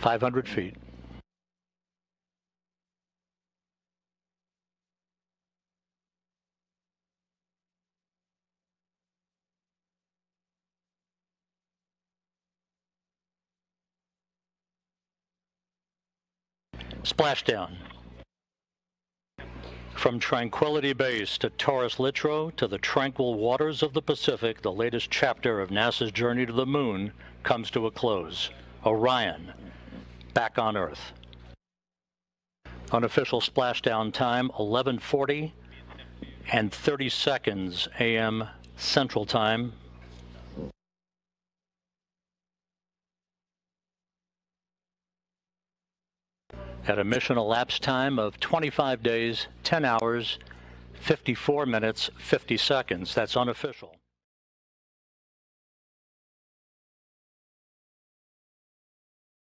500 feet. Splashdown. From Tranquility Base to Taurus Littrow to the tranquil waters of the Pacific, the latest chapter of NASA's journey to the moon comes to a close. Orion, back on Earth. Unofficial splashdown time, 11:40 and 30 seconds a.m. Central Time. At a mission elapsed time of 25 days, 10 hours, 54 minutes, 50 seconds. That's unofficial.